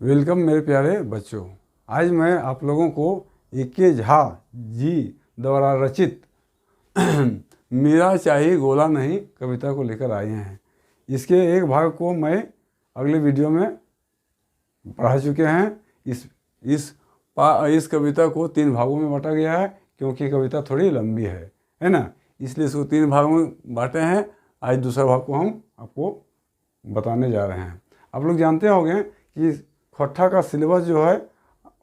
Welcome मेरे प्यारे बच्चों। आज मैं आप लोगों को ए.के. झा जी द्वारा रचित मेरा चाहिए गोला नहीं कविता को लेकर आए हैं। इसके एक भाग को मैं अगले वीडियो में पढ़ा चुके हैं। इस कविता को 3 भागों में बांटा गया है क्योंकि कविता थोड़ी लंबी है ना, इसलिए इसको 3 भागों में बांटे हैं। आज दूसरा भाग को हम आपको बताने जा रहे हैं। आप लोग जानते होंगे कि खट्ठा का सिलेबस जो है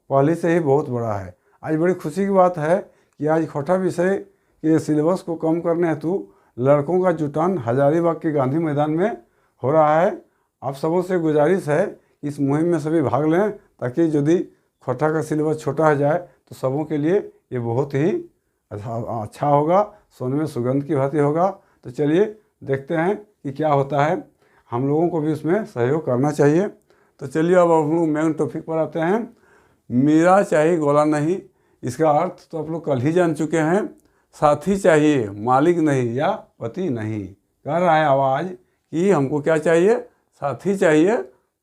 पहले से ही बहुत बड़ा है। आज बड़ी खुशी की बात है कि आज खट्ठा विषय के सिलेबस को कम करने हेतु लड़कों का जुटान हजारीबाग के गांधी मैदान में हो रहा है। आप सबों से गुजारिश है कि इस मुहिम में सभी भाग लें ताकि यदि खट्ठा का सिलेबस छोटा हो जाए तो सबों के लिए ये बहुत ही अच्छा होगा, सोने में सुगंध की भांति होगा। तो चलिए देखते हैं कि क्या होता है। हम लोगों को भी उसमें सहयोग करना चाहिए। तो चलिए अब हम लोग मेन टॉपिक पर आते हैं। मेरा चाहिए गोला नहीं, इसका अर्थ तो आप लोग कल ही जान चुके हैं। साथी चाहिए मालिक नहीं या पति नहीं। कह रहा है आवाज़ कि हमको क्या चाहिए, साथी चाहिए,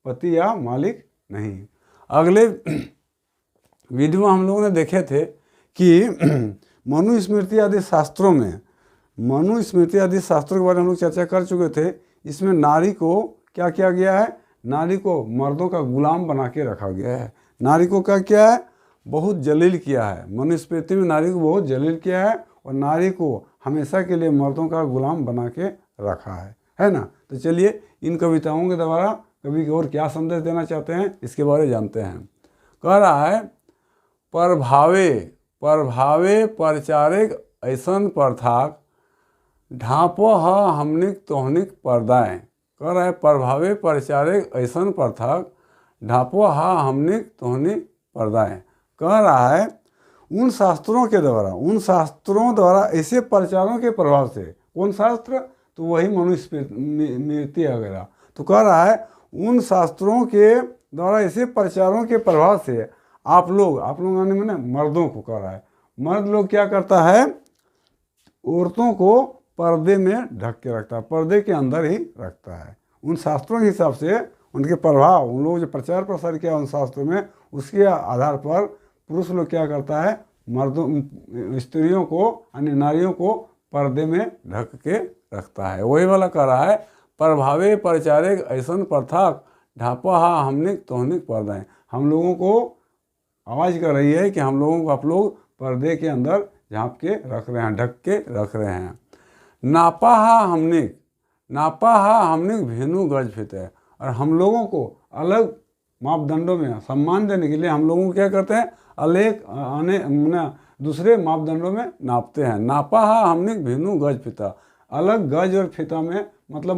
पति या मालिक नहीं। अगले वीडियो में हम लोगों ने देखे थे कि मनुस्मृति आदि शास्त्रों में मनुस्मृति के बारे में हम लोग चर्चा कर चुके थे। इसमें नारी को क्या किया गया है, नारी को मर्दों का गुलाम बना के रखा गया है। नारी को क्या किया है, बहुत जलील किया है। मनुस्मृति में नारी को बहुत जलील किया है और नारी को हमेशा के लिए मर्दों का गुलाम बना के रखा है ना। तो चलिए इन कविताओं के द्वारा कवि की ओर क्या संदेश देना चाहते हैं इसके बारे में जानते हैं। कह रहा है परभावे परचारिक ऐसन परथाक ढापो ह हमनिक तोहनिक पर्दाएं। कह रहा है परभावे परचारिक ऐसन परथाक ढापो हा हमनिक तोहनिक पर्दाएं। कह रहा है उन शास्त्रों द्वारा ऐसे प्रचारों के प्रभाव से, कौन शास्त्र, तो वही मनुस्मृति वगैरह। तो कह रहा है उन शास्त्रों के द्वारा ऐसे प्रचारों के प्रभाव से आप लोग मैंने मर्दों को कह रहा है, मर्द लोग क्या करता है, औरतों को पर्दे में ढक के रखता है, पर्दे के अंदर ही रखता है। उन शास्त्रों के हिसाब से उनके प्रभाव, उन लोगों जो प्रचार प्रसार किया उन शास्त्रों में, उसके आधार पर पुरुष लोग क्या करता है, मर्दों स्त्रियों को अन्य नारियों को पर्दे में ढक के रखता है। वही वाला कह रहा है प्रभावे परचारिक ऐसन प्रथाक ढापा हा हमनिक तोहनिक पर्दाएं। हम लोगों को आवाज़ कर रही है कि हम लोगों को आप लोग पर्दे के अंदर झाँप के रख रहे हैं, ढक के रख रहे हैं। नापा हा हमनिक भेनु गज फिते। और हम लोगों को अलग मापदंडों में सम्मान देने के लिए हम लोगों को क्या करते हैं, दूसरे मापदंडों में नापते हैं। नापा हा हमनिक भेनु गज फिता, अलग गज और फिता में मतलब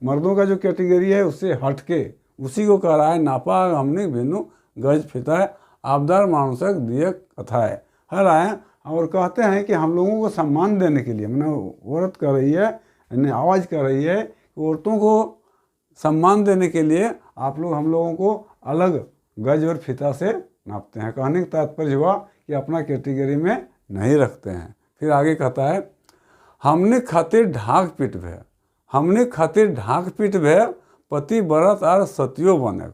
मर्दों का जो कैटेगरी है उससे हट के उसी को कह रहा है नापा हमनिक भेनु गज फिता है आबदार मानुषक दिए कथा है रहा है। और कहते हैं कि हम लोगों को सम्मान देने के लिए, औरत कर रही है, आवाज़ कर रही है कि औरतों को सम्मान देने के लिए आप लोग हम लोगों को अलग गज और फिता से नापते हैं। कहने का तात्पर्य हुआ कि अपना कैटेगरी में नहीं रखते हैं। फिर आगे कहता है हमने खातिर ढाक पीट भय पति बरत आर सतियो बने।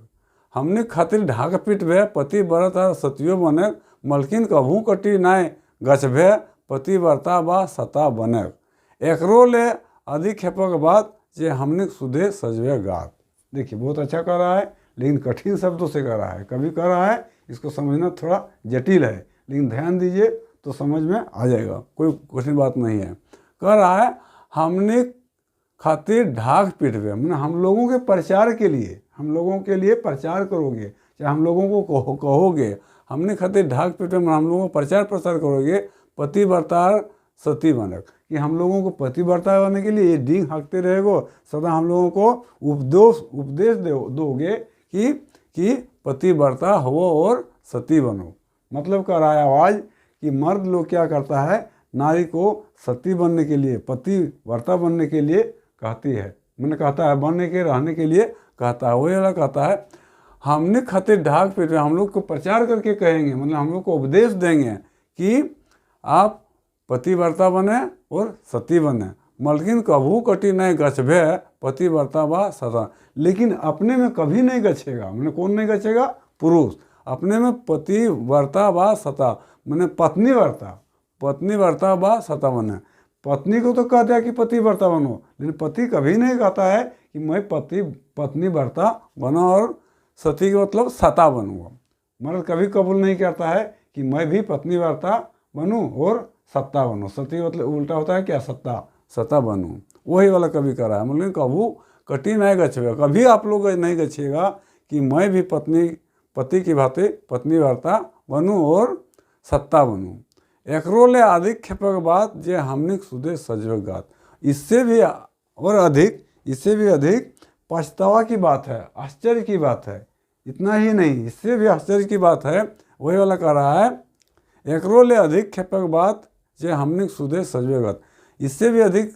हमने खातिर ढाक पीट भय पति बरत आर सतियो बने मलकिन कभू कटी नाय गछ भय पति बरता बा सता बने। एकरो ले अधिक खेपक बात जे हमने सुधे सजवे गात। देखिए बहुत अच्छा कर रहा है लेकिन कठिन शब्दों से कर रहा है। कभी कर रहा है इसको समझना थोड़ा जटिल है, लेकिन ध्यान दीजिए तो समझ में आ जाएगा, कोई कठिन बात नहीं है। कह रहा है हमने खातिर ढाक पीटवे, हम लोगों के प्रचार के लिए, हम लोगों के लिए प्रचार करोगे, चाहे हम लोगों को कहोगे हमने खातिर ढाक पीटवे, हम लोगों को प्रचार प्रसार करोगे पति बरतार सती बनक, कि हम लोगों को पति बर्ता बनने के लिए ये डींग हाँकते रहेगो, सदा हम लोगों को उपदेश दोगे कि पति बर्ता हो और सती बनो। मतलब कह रहा है आवाज़ कि मर्द लोग क्या करता है, नारी को सती बनने के लिए, पति बर्ता बनने के लिए कहती है, कहता है बनने के रहने के लिए कहता है। वही वाला कहता है हमने खातिर ढाक पीट, हम लोग को प्रचार करके कहेंगे, हम लोग को उपदेश देंगे कि आप पतिव्रता बने और सती बने। मलकिन कभू कटी नहीं गछभे पतिव्रता बा सता। लेकिन अपने में कभी नहीं गछेगा, मैंने कौन नहीं गछेगा? पुरुष। अपने में पतिव्रता बा सता, मैंने पत्नीव्रता बा सता। मैंने पत्नी को तो कह दिया कि पतिव्रता बनो, लेकिन पति कभी नहीं कहता है कि मैं पत्नीव्रता बनो और सती का मतलब सता बनूंगा। मर्द कभी कबूल नहीं करता है कि मैं भी पत्नीव्रता बनूं और सत्ता बनूं। सती मतलब उल्टा होता है क्या? सत्ता बनूं। वही वाला कभी करा है। मतलब कभू कटी नहीं गछेगा, कभी आप लोग नहीं गछिएगा कि मैं भी पति की भांति पत्नीव्रता बनूं और सत्ता बनूं। एकरो ले अधिक खेपक बात जे हमने सुधे सजवे गात। इससे भी अधिक पछतावा की बात है, आश्चर्य की बात है। इतना ही नहीं, इससे भी आश्चर्य की बात है। वही वाला कह रहा है, एकरो ले अधिक खेपक बात जे हमने सुधे सजवे गात। इससे भी अधिक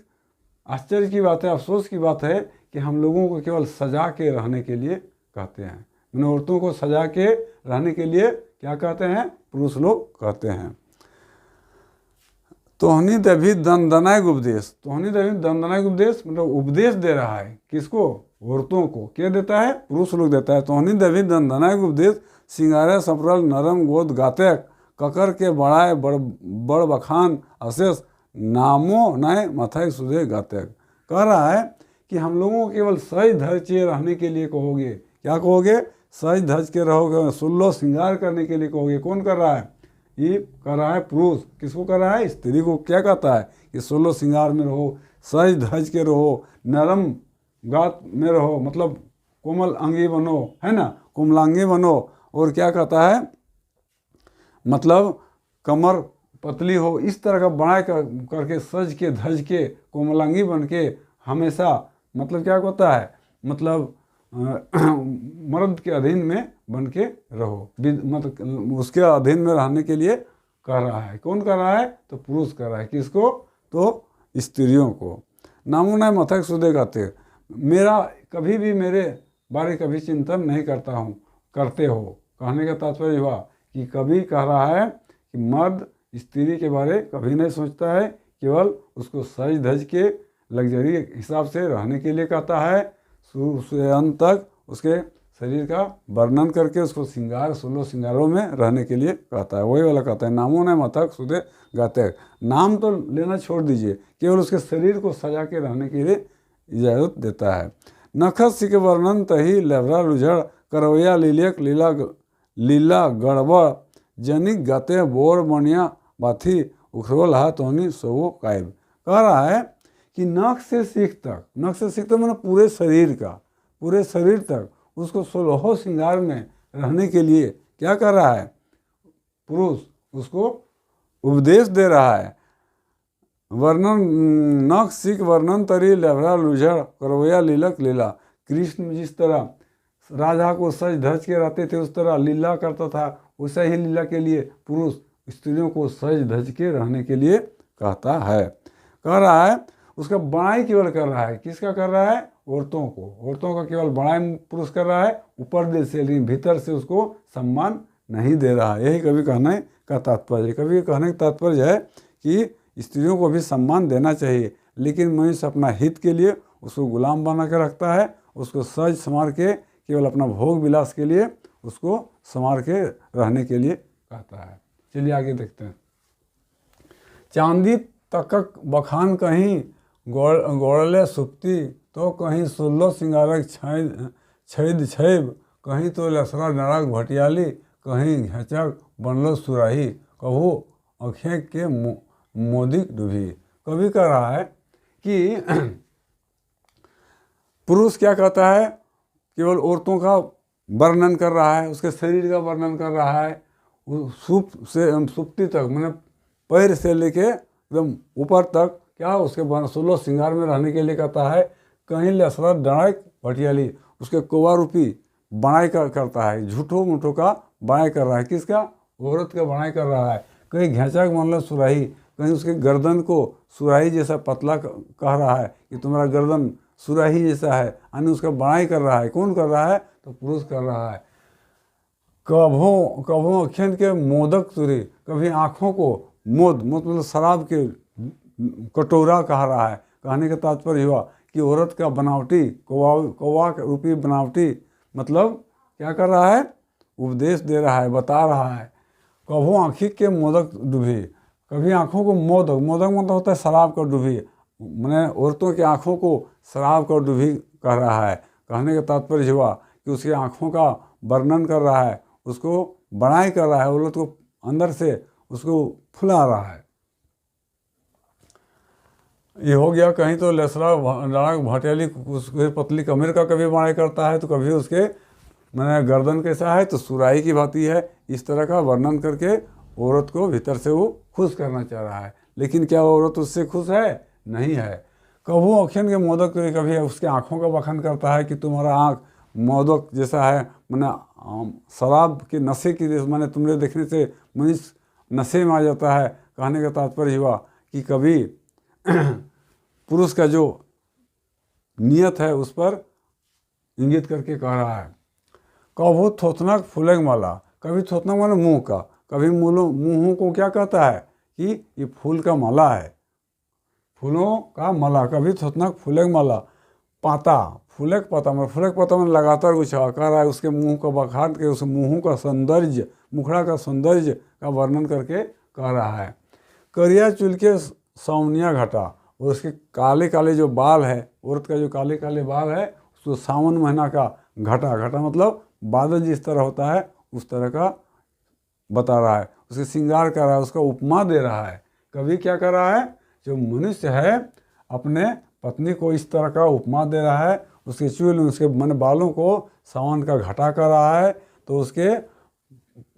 आश्चर्य की बात है, अफसोस की बात है कि हम लोगों को केवल सजा के रहने के लिए कहते हैं। मैंने औरतों को सजा के रहने के लिए क्या कहते हैं? पुरुष लोग कहते हैं। तोहनी देवी दंदनायक उपदेश। तोहनी देवी दंदनायक उपदेश मतलब उपदेश दे रहा है। किसको? औरतों को। क्या देता है? पुरुष लोग देता है। तोहनी देवी दंदनायक उपदेश सिंगारे सफरल नरम गोद गाते ककर के बड़ाए बड़ बखान अशेष नामो नए मथाई सुधे गाते। कह रहा है कि हम लोगों को केवल सज धज के रहने के लिए कहोगे। क्या कहोगे? सज धज के रहोगे, सुल्लो श्रृंगार करने के लिए कहोगे। कौन कर रहा है? ये कर रहा है पुरुष। किसको कर रहा है? स्त्री को। क्या कहता है कि सोलो श्रृंगार में रहो, सज धज के रहो, नरम गात में रहो, मतलब कोमल अंगी बनो, है ना, कोमलांगी बनो। और क्या कहता है? मतलब कमर पतली हो, इस तरह का बनाए करके सज के धज के कोमलांगी बन के हमेशा, मतलब क्या कहता है? मतलब मर्द के अधीन में बन के रहो, मतलब उसके अधीन में रहने के लिए कह रहा है। कौन कर रहा है? तो पुरुष कर रहा है। किसको? तो स्त्रियों को। नामुना मथक सुधे गाते। मेरा कभी भी मेरे बारे कभी चिंतन नहीं करते हो। कहने का तात्पर्य हुआ कि कभी कह रहा है कि मर्द स्त्री के बारे कभी नहीं सोचता है, केवल उसको सज धज के लग्जरी हिसाब से रहने के लिए कहता है। शुरू से अंत तक उसके शरीर का वर्णन करके उसको श्रृंगार 16 श्रृंगारों में रहने के लिए कहता है। वही वाला कहता है, नामों ने मथक सुधे गाते। नाम तो लेना छोड़ दीजिए, केवल उसके शरीर को सजा के रहने के लिए इजाज़त देता है। नखत सिख वर्णन तही लेवरा लुझड़ करवैया लीलियक लीला गड़बड़ जनिक गाते बोर मणिया बाथी उखरोल हा तोहनी सोवो कायब। कह रहा है कि नख से सीख तक मैंने पूरे शरीर तक उसको 16 श्रृंगार में रहने के लिए क्या कर रहा है? पुरुष उसको उपदेश दे रहा है। वर्णन नख सीख वर्णन तरी लेवरा लुझड़ करवैया लीलक लीला। कृष्ण जिस तरह राधा को सज धज के रहते थे, उस तरह लीला करता था। उसे ही लीला के लिए पुरुष स्त्रियों को सज धज के रहने के लिए कहता है। कह रहा है उसका बड़ाई केवल कर रहा है। किसका कर रहा है? औरतों का केवल बड़ाई पुरुष कर रहा है, ऊपर दिल से, लेकिन भीतर से उसको सम्मान नहीं दे रहा है। यही कभी कहने का तात्पर्य। कभी कहने का तात्पर्य है कि स्त्रियों को भी सम्मान देना चाहिए, लेकिन मनुष्य अपना हित के लिए उसको गुलाम बना के रखता है। उसको सज संवार के केवल अपना भोग विलास के लिए उसको संवार के रहने के लिए कहता है। चलिए आगे देखते हैं। चांदी तकक बखान कहीं गोड़ले सुप्ती तो कहीं 16 श्रृंगारक छैद छैब कहीं तो लसरा डराक भटियाली कहीं घेचक बनलो सुराही कहू अखें के मोदिक डूबी। कभी कह रहा है कि पुरुष क्या कहता है? केवल औरतों का वर्णन कर रहा है, उसके शरीर का वर्णन कर रहा है। सुप्ति तक मैंने पैर से लेके एकदम ऊपर तक क्या उसके 16 श्रृंगार में रहने के लिए कहता है। कहीं लसरा डराक भटियाली, उसके कोवा रूपी बनाई करता है, झूठों मूठों का बनाई कर रहा है। किसका? औरत का बनाई कर रहा है। कहीं घेंचा मतलब सुराही, कहीं उसके गर्दन को सुराही जैसा पतला कह रहा है कि तुम्हारा गर्दन सुराही जैसा है, यानी उसका बनाई कर रहा है। कौन कर रहा है? तो पुरुष कर रहा है। कभों अखियन के मोदक तुरी, कभी आँखों को मोद मतलब शराब के कटोरा कह रहा है, कहने का तात्पर्य हुआ कि औरत का बनावटी कौवा रूपी बनावटी मतलब क्या कर रहा है, उपदेश दे रहा है, बता रहा है। कभू आँखी के मोदक डूबी, कभी आँखों को मोदक, मोदक मतलब होता है शराब का डूबी, मैंने औरतों की आँखों को शराब का डूबी कह रहा है। कहने का तात्पर्य हुआ कि उसकी आँखों का वर्णन कर रहा है, उसको बड़ाई कर रहा है, औरत को अंदर से उसको फुला रहा है। ये हो गया। कहीं तो लसरा लड़ाक भटेली उसके पतली कमर का कभी बड़ाई करता है, तो कभी उसके मैंने गर्दन कैसा है तो सुराही की भांति है। इस तरह का वर्णन करके औरत को भीतर से वो खुश करना चाह रहा है। लेकिन क्या औरत उससे खुश है? नहीं है। कभी अखियन के मोदक कभी उसके आँखों का बखान करता है कि तुम्हारा आँख मोदक जैसा है, मैंने शराब के नशे की, मैंने तुमने देखने से मनुष्य नशे में आ जाता है। कहने का तात्पर्य हुआ कि कभी पुरुष का जो नियत है उस पर इंगित करके कह रहा है। कभू थोथनक फूलक माला, कभी थोथनक माने मुंह का, कभी मुंहों को क्या कहता है कि ये फूल का माला है, फूलों का माला। कभी थोथनक फूलक माला, पाता फूलक पाता में, फूलक पाता में लगातार कुछ कह रहा है, उसके मुंह को बखार के उस मुंहों का सौंदर्य, मुखड़ा का सौंदर्य का वर्णन करके कह रहा है। करिया चुल के सावनिया घटा, और उसके काले काले जो बाल है, औरत का जो काले काले बाल है, उसको सावन महीना का घटा, घटा मतलब बादल जिस तरह होता है उस तरह का बता रहा है। उसके श्रृंगार कर रहा है, उसका उपमा दे रहा है। कभी क्या कर रहा है, जो मनुष्य है अपने पत्नी को इस तरह का उपमा दे रहा है, उसके चूल उसके मन बालों को सावन का घटा कर रहा है, तो उसके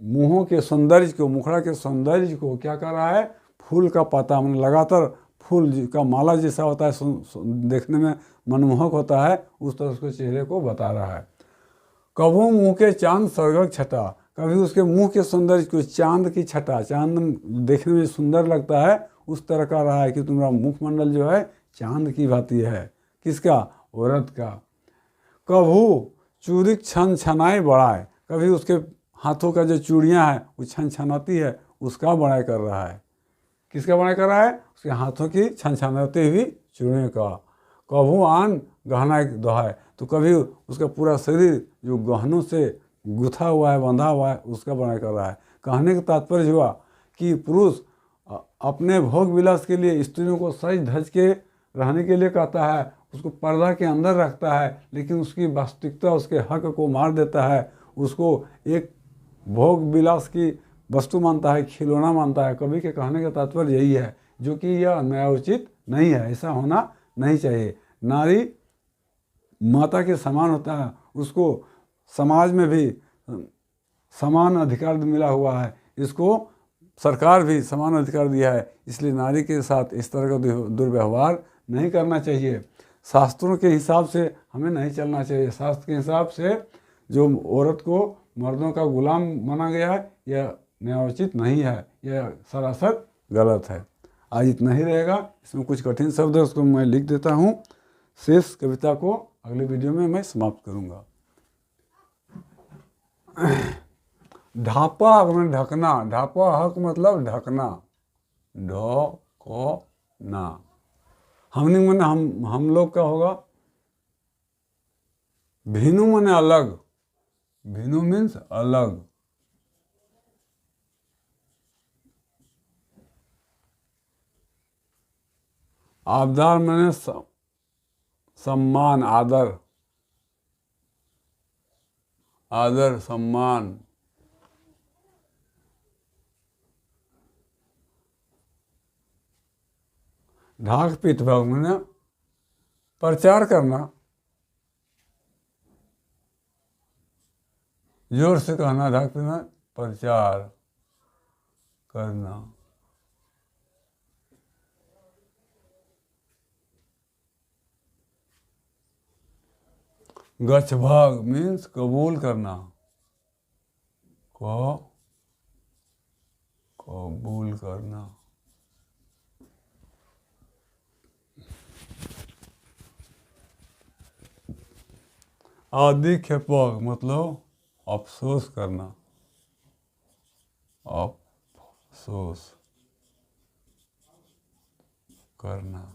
मुंहों के सौंदर्य को, मुखड़ा के सौंदर्य को क्या कर रहा है, फूल का पत्ता मैंने लगातार फूल का माला जैसा होता है, देखने में मनमोहक होता है, उस तरह उसके चेहरे को बता रहा है। कभू मुँह के चांद स्वर्गक छटा, कभी उसके मुंह के सौंदर्य को चांद की छटा, चांद देखने में सुंदर लगता है, उस तरह का रहा है कि तुम्हारा मुखमंडल जो है चांद की भांति है। किसका? औरत का। कभू चूड़ी छन छनाई बढ़ाए, कभी उसके हाथों का जो चूड़ियाँ हैं वो छन छनाती है, उसका बड़ाई कर रहा है। किसका बड़ाई कर रहा है? उसके हाथों की छन छनाती हुई चूड़ियों का। कभू आन गहना दोहाए, तो कभी उसका पूरा शरीर जो गहनों से गुथा हुआ है, बंधा हुआ है, उसका बड़ाई कर रहा है। कहने का तात्पर्य हुआ कि पुरुष अपने भोग विलास के लिए स्त्रियों को सज धज के रहने के लिए कहता है, उसको पर्दा के अंदर रखता है, लेकिन उसकी वास्तविकता उसके हक को मार देता है, उसको एक भोग विलास की वस्तु मानता है, खिलौना मानता है। कभी के कहने का तात्पर्य यही है, जो कि यह न्यायोचित नहीं है, ऐसा होना नहीं चाहिए। नारी माता के समान होता है, उसको समाज में भी समान अधिकार मिला हुआ है, इसको सरकार भी समान अधिकार दिया है, इसलिए नारी के साथ इस तरह का दुर्व्यवहार नहीं करना चाहिए। शास्त्रों के हिसाब से हमें नहीं चलना चाहिए। शास्त्र के हिसाब से जो औरत को मर्दों का गुलाम माना गया है, यह न्यायोचित नहीं है, यह सरासर गलत है। आज इतना ही रहेगा। इसमें कुछ कठिन शब्द है, उसको मैं लिख देता हूँ। शेष कविता को अगले वीडियो में मैं समाप्त करूँगा। ढापा हक में ढकना, ढापा हक मतलब ढकना, ढकना। हमने मैंने हम लोग का होगा। भिनु मैंने अलग, भिनु मीन्स अलग। आबदार मैंने सम्मान, आदर, आदर सम्मान। ढाक पीठ भाग मैंने प्रचार करना, जोर से कहना, ढाक पीठ में प्रचार करना। गच्छ भाग मीन्स कबूल करना, कबूल करना। आदि खेपक मतलब अफसोस करना, अफसोस करना।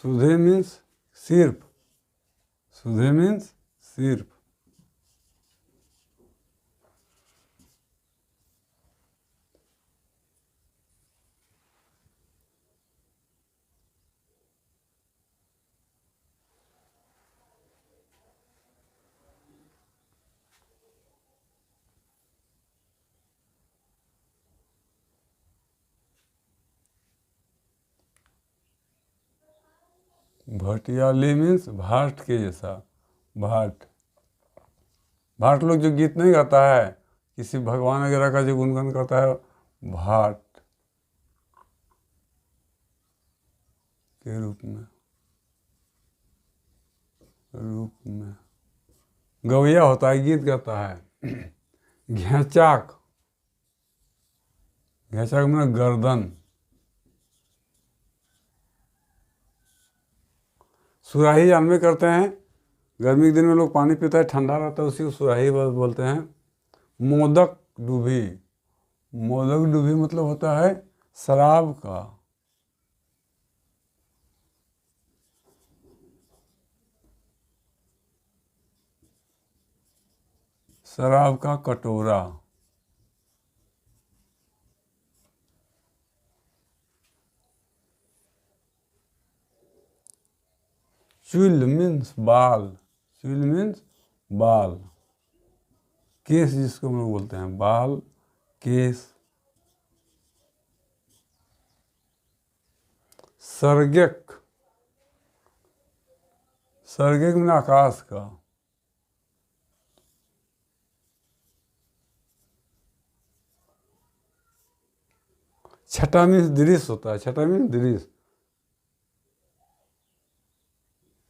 सुधे मीन्स सिर्फ, सुधे मीन्स सिर्फ। भाटियाली मीन्स भाट के जैसा, भाट। भाट लोग जो गीत नहीं गाता है, किसी भगवान वगैरह का जो गुणगान करता है, भाट के रूप में गवैया होता है, गीत गाता है। घेचाक, घेचाक में गर्दन। सुराही जानवे करते हैं, गर्मी के दिन में लोग पानी पीता है, ठंडा रहता है, उसी को सुराही बोलते हैं। मोदक डूबी, मोदक डूबी मतलब होता है शराब का, शराब का कटोरा। चुल मीन्स बाल, चुल मीन्स बाल, केस जिसको हम लोग बोलते हैं, बाल केस। सर्गक, सर्गक में आकाश का। छठा मीन्स दृश्य होता है, छठा मीन्स दृश्य।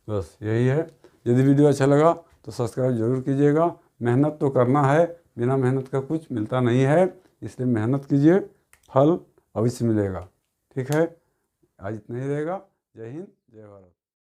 बस यही है। यदि वीडियो अच्छा लगा तो सब्सक्राइब जरूर कीजिएगा। मेहनत तो करना है, बिना मेहनत का कुछ मिलता नहीं है, इसलिए मेहनत कीजिए, फल अवश्य मिलेगा। ठीक है, आज इतना ही रहेगा। जय हिंद, जय भारत।